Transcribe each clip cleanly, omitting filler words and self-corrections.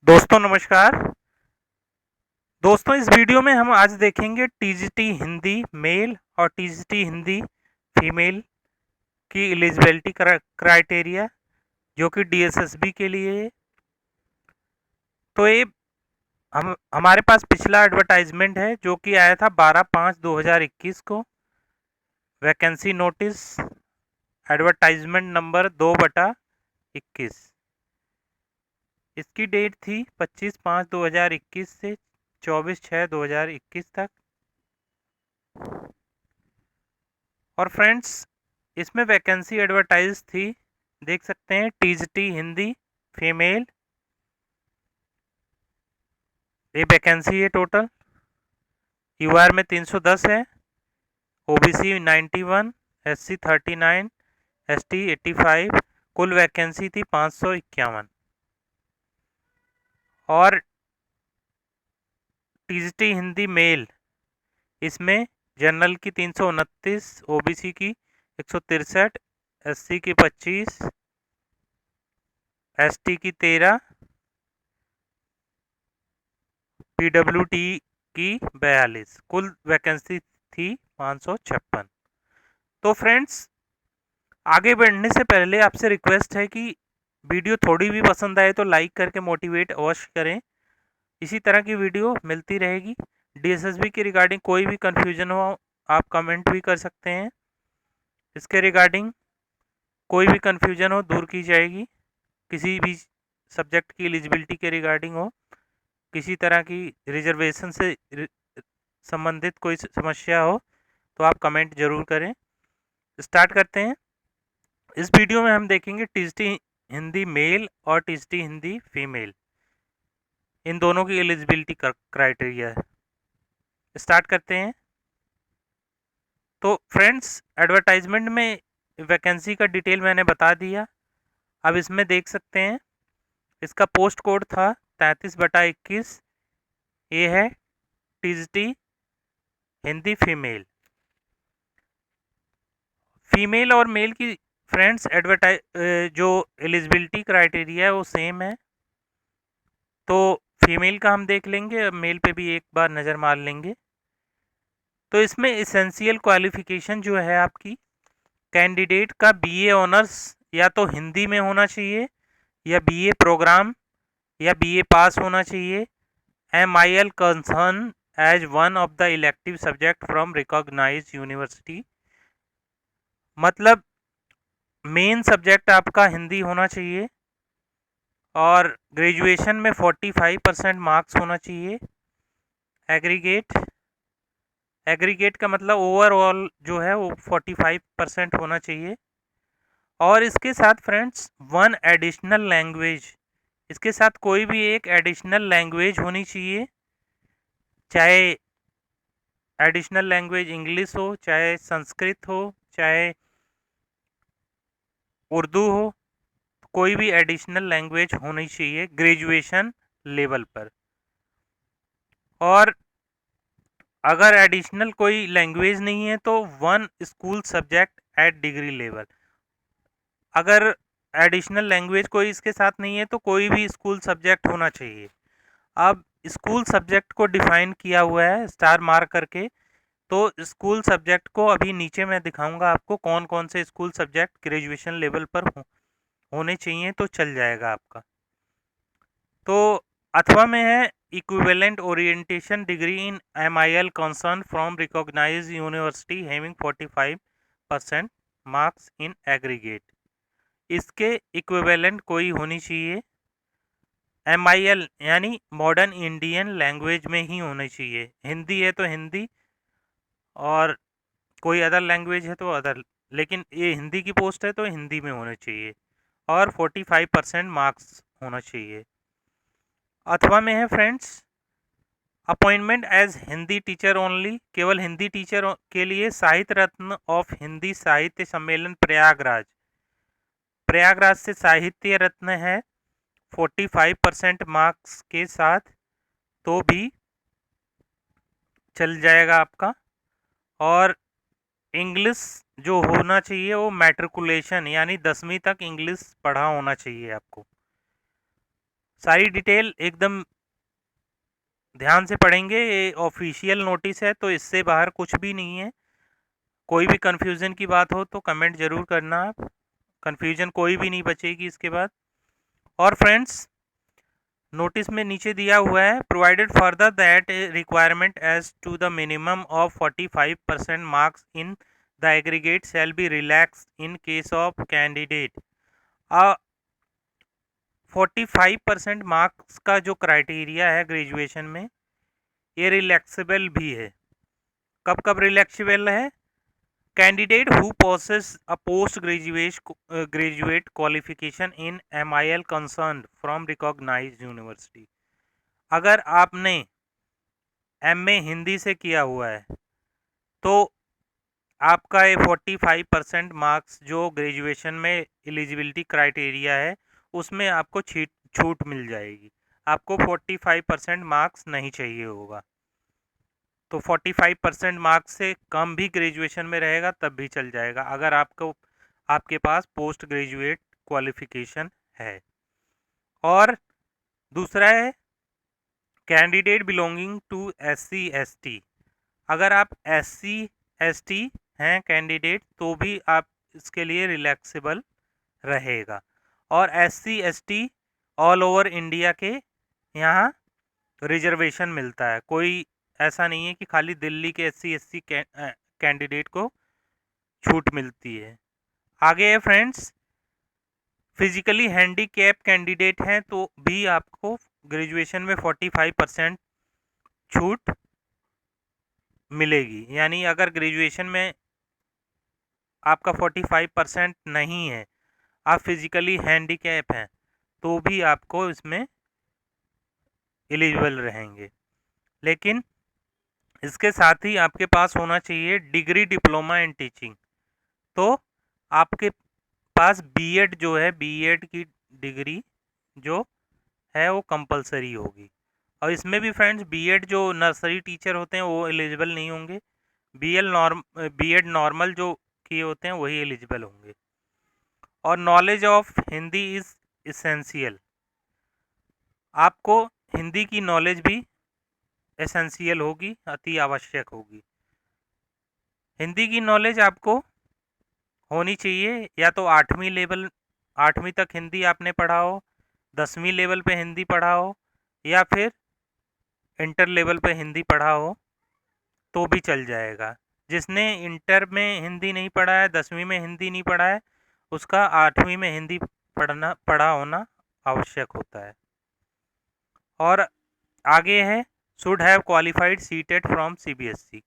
दोस्तों नमस्कार। दोस्तों इस वीडियो में हम आज देखेंगे टीजीटी हिंदी मेल और टीजीटी हिंदी फीमेल की एलिजिबिलिटी क्राइटेरिया जो कि डीएसएसबी के लिए है। तो ये हम हमारे पास पिछला एडवर्टाइजमेंट है जो कि आया था 12/5/2021 को। Vacancy notice advertisement number 2/21। इसकी डेट थी 25/5/2021 से 24/6/2021 तक। और फ्रेंड्स इसमें वैकेंसी एडवर्टाइज थी, देख सकते हैं, टीजीटी हिंदी फीमेल। ये वैकेंसी है टोटल। यूआर में 310 है, ओबीसी 91, एससी 39, एसटी 85। कुल वैकेंसी थी 551। और टीजीटी हिंदी मेल इसमें जनरल की 329, ओबीसी की 163, एससी की 25, एसटी की 13, पीडब्ल्यूटी की 42। कुल वैकेंसी थी 556। तो फ्रेंड्स आगे बढ़ने से पहले आपसे रिक्वेस्ट है कि वीडियो थोड़ी भी पसंद आए तो लाइक करके मोटिवेट अवश्य करें। इसी तरह की वीडियो मिलती रहेगी। डीएसएसबी के रिगार्डिंग कोई भी कन्फ्यूजन हो आप कमेंट भी कर सकते हैं। इसके रिगार्डिंग कोई भी कन्फ्यूजन हो दूर की जाएगी। किसी भी सब्जेक्ट की एलिजिबिलिटी के रिगार्डिंग हो, किसी तरह की रिजर्वेशन से संबंधित कोई समस्या हो तो आप कमेंट जरूर करें। स्टार्ट करते हैं। इस वीडियो में हम देखेंगे टीजीटी हिंदी मेल और टीजीटी हिंदी फीमेल, इन दोनों की एलिजिबिलिटी क्राइटेरिया है। स्टार्ट करते हैं। तो फ्रेंड्स एडवर्टाइजमेंट में वैकेंसी का डिटेल मैंने बता दिया। अब इसमें देख सकते हैं इसका पोस्ट कोड था 33/21। ये है टीजीटी हिंदी फीमेल। फीमेल और मेल की फ्रेंड्स जो एलिजिबिलिटी क्राइटेरिया है वो सेम है। तो फीमेल का हम देख लेंगे, मेल पे भी एक बार नज़र मार लेंगे। तो इसमें एसेंशियल क्वालिफिकेशन जो है आपकी, कैंडिडेट का बीए ऑनर्स या तो हिंदी में होना चाहिए या बीए प्रोग्राम या बीए पास होना चाहिए। MIL concern as one of the elective subject from recognise university. मतलब मेन सब्जेक्ट आपका हिंदी होना चाहिए और ग्रेजुएशन में 45% मार्क्स होना चाहिए। एग्रीगेट का मतलब ओवरऑल जो है वो 45% होना चाहिए। और इसके साथ फ्रेंड्स वन एडिशनल लैंग्वेज, इसके साथ कोई भी एक एडिशनल लैंग्वेज होनी चाहिए। चाहे एडिशनल लैंग्वेज इंग्लिश हो, चाहे संस्कृत हो, चाहे उर्दू हो, कोई भी एडिशनल लैंग्वेज होनी चाहिए ग्रेजुएशन लेवल पर। और अगर एडिशनल कोई लैंग्वेज नहीं है तो one school subject at degree level. अगर एडिशनल लैंग्वेज कोई इसके साथ नहीं है तो कोई भी स्कूल सब्जेक्ट होना चाहिए। अब स्कूल सब्जेक्ट को डिफाइन किया हुआ है स्टार मार्क करके। तो स्कूल सब्जेक्ट को अभी नीचे मैं दिखाऊंगा आपको कौन कौन से स्कूल सब्जेक्ट ग्रेजुएशन लेवल पर होने चाहिए, तो चल जाएगा आपका। तो अथवा में है equivalent orientation degree in MIL concern from recognise university having 45% marks in aggregate. इसके इक्विवेलेंट कोई होनी चाहिए। MIL यानी मॉडर्न इंडियन लैंग्वेज में ही होनी चाहिए। हिंदी है तो हिंदी और कोई अदर लैंग्वेज है तो अदर, लेकिन ये हिंदी की पोस्ट है तो हिंदी में होना चाहिए और 45% मार्क्स होना चाहिए। अथवा में है friends appointment as Hindi teacher only, केवल हिंदी टीचर के लिए साहित्य रत्न ऑफ हिंदी साहित्य सम्मेलन प्रयागराज, प्रयागराज से साहित्य रत्न है 45% मार्क्स के साथ तो भी चल जाएगा आपका। और इंग्लिश जो होना चाहिए वो मैट्रिकुलेशन यानी 10वीं तक इंग्लिश पढ़ा होना चाहिए आपको। सारी डिटेल एकदम ध्यान से पढ़ेंगे। ये ऑफिशियल नोटिस है तो इससे बाहर कुछ भी नहीं है। कोई भी कन्फ्यूज़न की बात हो तो कमेंट ज़रूर करना आप, कन्फ्यूज़न कोई भी नहीं बचेगी इसके बाद। और फ्रेंड्स, नोटिस में नीचे दिया हुआ है, provided further that requirement as to the minimum of 45% marks in the aggregate shall be relax in case of candidate. 45% marks का जो क्राइटेरिया है ग्रेजुएशन में, ये रिलैक्सेबल भी है। कब कब रिलैक्सेबल है? Candidate who possess a post graduate qualification in MIL concern from recognised university. अगर आपने MA हिंदी से किया हुआ है तो आपका ये 45% मार्क्स जो ग्रेजुएशन में एलिजिबिलिटी क्राइटेरिया है उसमें आपको छूट मिल जाएगी। आपको 45% मार्क्स नहीं चाहिए होगा, तो 45% मार्क्स से कम भी ग्रेजुएशन में रहेगा तब भी चल जाएगा, अगर आपके पास पोस्ट ग्रेजुएट क्वालिफिकेशन है। और दूसरा है कैंडिडेट बिलोंगिंग टू SC/ST। अगर आप SC/ST हैं कैंडिडेट तो भी आप इसके लिए रिलैक्सेबल रहेगा। और SC/ST ऑल ओवर इंडिया के यहाँ रिजर्वेशन मिलता है, कोई ऐसा नहीं है कि खाली दिल्ली के SC/ST कैंडिडेट को छूट मिलती है। आगे है फ्रेंड्स, फिजिकली हैंडीकैप कैंडिडेट हैं तो भी आपको ग्रेजुएशन में 45% छूट मिलेगी। यानी अगर ग्रेजुएशन में आपका 45% नहीं है, आप फिजिकली हैंडीकैप हैं, तो भी आपको इसमें एलिजिबल रहेंगे। लेकिन इसके साथ ही आपके पास होना चाहिए डिग्री डिप्लोमा इन टीचिंग। तो आपके पास बीएड जो है, बीएड की डिग्री जो है वो कंपलसरी होगी। और इसमें भी फ्रेंड्स बीएड जो नर्सरी टीचर होते हैं वो एलिजिबल नहीं होंगे, बीएड नॉर्मल जो किए होते हैं वही एलिजिबल होंगे। और knowledge of Hindi is essential. आपको हिंदी की नॉलेज भी एसेंशियल होगी, अति आवश्यक होगी। हिंदी की नॉलेज आपको होनी चाहिए, या तो 8वीं तक हिंदी आपने पढ़ा हो, 10वीं लेवल पे हिंदी पढ़ा हो, या फिर इंटर लेवल पे हिंदी पढ़ा हो तो भी चल जाएगा। जिसने इंटर में हिंदी नहीं पढ़ा है, 10वीं में हिंदी नहीं पढ़ा है, उसका 8वीं में हिंदी पढ़ा होना आवश्यक होता है। और आगे है should have qualified CTET from CBSE।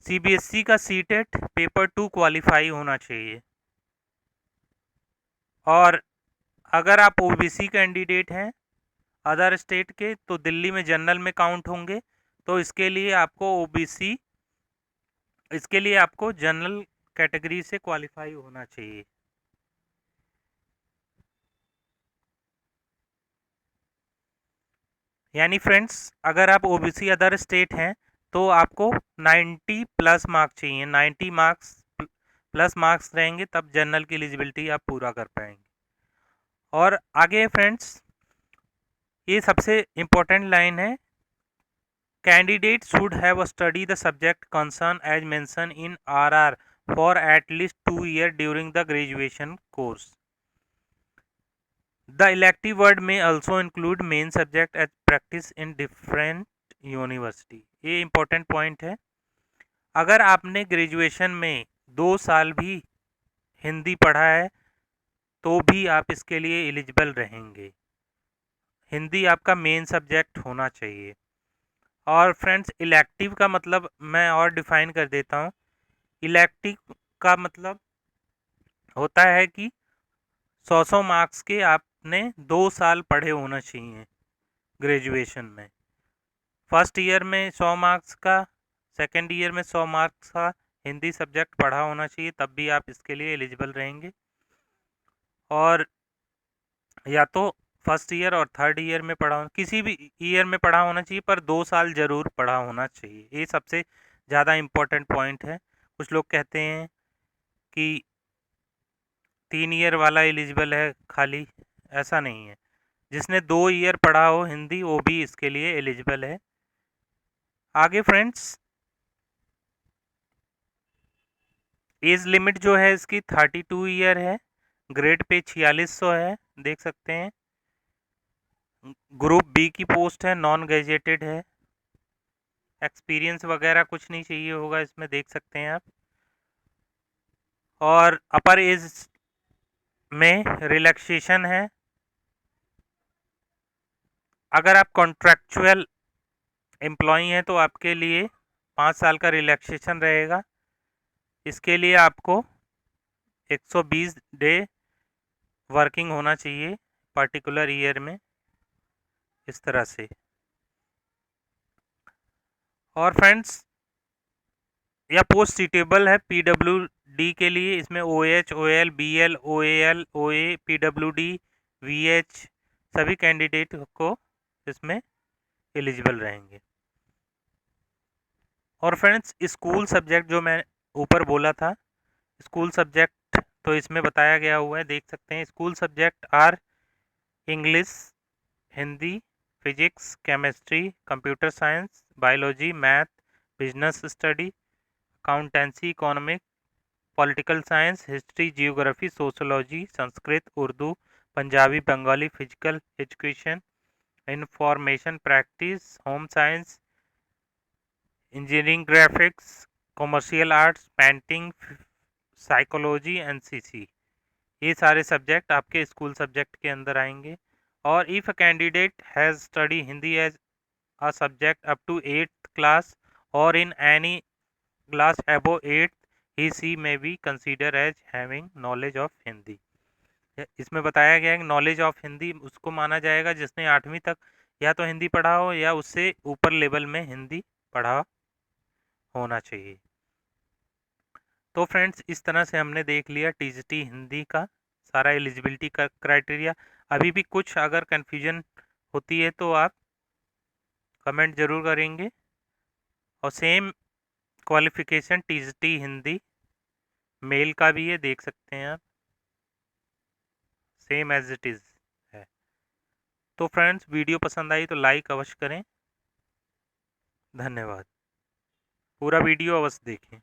CBSE का सीटेट पेपर 2 क्वालिफाई होना चाहिए। और अगर आप OBC कैंडिडेट हैं अदर स्टेट के तो दिल्ली में जनरल में काउंट होंगे, तो इसके लिए आपको जनरल कैटेगरी से क्वालिफाई होना चाहिए। यानी फ्रेंड्स, अगर आप OBC अदर स्टेट हैं तो आपको 90 प्लस मार्क्स चाहिए, 90 मार्क्स प्लस मार्क्स रहेंगे तब जनरल की एलिजिबिलिटी आप पूरा कर पाएंगे। और आगे फ्रेंड्स, ये सबसे इम्पोर्टेंट लाइन है, candidate should have study the subject concern as mention in RR for at least 2 year during the graduation course. The elective word में also include main subject as practice in different university. ये important point है। अगर आपने graduation में 2 साल भी हिंदी पढ़ा है तो भी आप इसके लिए एलिजिबल रहेंगे। हिंदी आपका मेन सब्जेक्ट होना चाहिए। और फ्रेंड्स, इलेक्टिव का मतलब मैं और डिफाइन कर देता हूँ। इलेक्टिव का मतलब होता है कि 100 मार्क्स के आपने 2 साल पढ़े होना चाहिए ग्रेजुएशन में। फर्स्ट ईयर में 100 मार्क्स का, सेकेंड ईयर में 100 मार्क्स का हिंदी सब्जेक्ट पढ़ा होना चाहिए, तब भी आप इसके लिए एलिजिबल रहेंगे। और या तो फर्स्ट ईयर और थर्ड ईयर में पढ़ा किसी भी ईयर में पढ़ा होना चाहिए, पर 2 साल ज़रूर पढ़ा होना चाहिए। ये सबसे ज़्यादा इम्पोर्टेंट पॉइंट है। कुछ लोग कहते हैं कि 3 ईयर वाला एलिजिबल है खाली, ऐसा नहीं है। जिसने 2 ईयर पढ़ा हो हिंदी वो भी इसके लिए एलिजिबल है। आगे फ्रेंड्स, एज लिमिट जो है इसकी 32 ईयर है। ग्रेड पे 4600 है, देख सकते हैं। ग्रुप बी की पोस्ट है, नॉन ग्रेजुएटेड है। एक्सपीरियंस वगैरह कुछ नहीं चाहिए होगा इसमें, देख सकते हैं आप। और अपर एज में रिलैक्सेशन है। अगर आप कॉन्ट्रैक्चुअल एम्प्लॉई हैं तो आपके लिए 5 साल का रिलैक्सेशन रहेगा। इसके लिए आपको 120 डे वर्किंग होना चाहिए पर्टिकुलर ईयर में, इस तरह से। और फ्रेंड्स, यह पोस्ट सीटेबल है पीडब्ल्यूडी के लिए। इसमें ओएच, ओएल, बीएल, ओएल, ओए, पीडब्ल्यूडी, वीएच सभी कैंडिडेट को इसमें एलिजिबल रहेंगे। और फ्रेंड्स, स्कूल सब्जेक्ट जो मैं ऊपर बोला था, स्कूल सब्जेक्ट तो इसमें बताया गया हुआ है, देख सकते हैं। School subject are English, Hindi, physics, chemistry, computer science, biology, math, business study, accountancy, economic, political science, history, geography, sociology, Sanskrit, Urdu, Punjabi, Bengali, physical education, information practice, home science, engineering, graphics, commercial arts, painting, psychology, NCC, ये सारे subject आपके school subject के अंदर आएंगे। और if a candidate has study Hindi as a subject up to 8th class और in any class above 8th, he see may be consider as having knowledge of Hindi. इसमें बताया गया है कि नॉलेज ऑफ हिंदी उसको माना जाएगा जिसने 8वीं तक या तो हिंदी पढ़ा हो या उससे ऊपर लेवल में हिंदी पढ़ा होना चाहिए। तो फ्रेंड्स, इस तरह से हमने देख लिया टीजीटी हिंदी का सारा एलिजिबिलिटी का क्राइटेरिया। अभी भी कुछ अगर कन्फ्यूजन होती है तो आप कमेंट ज़रूर करेंगे। और same qualification TGT Hindi male का भी है, देख सकते हैं आप, सेम एज इट इज़ है। तो फ्रेंड्स, वीडियो पसंद आई तो लाइक अवश्य करें। धन्यवाद। पूरा वीडियो अवश्य देखें।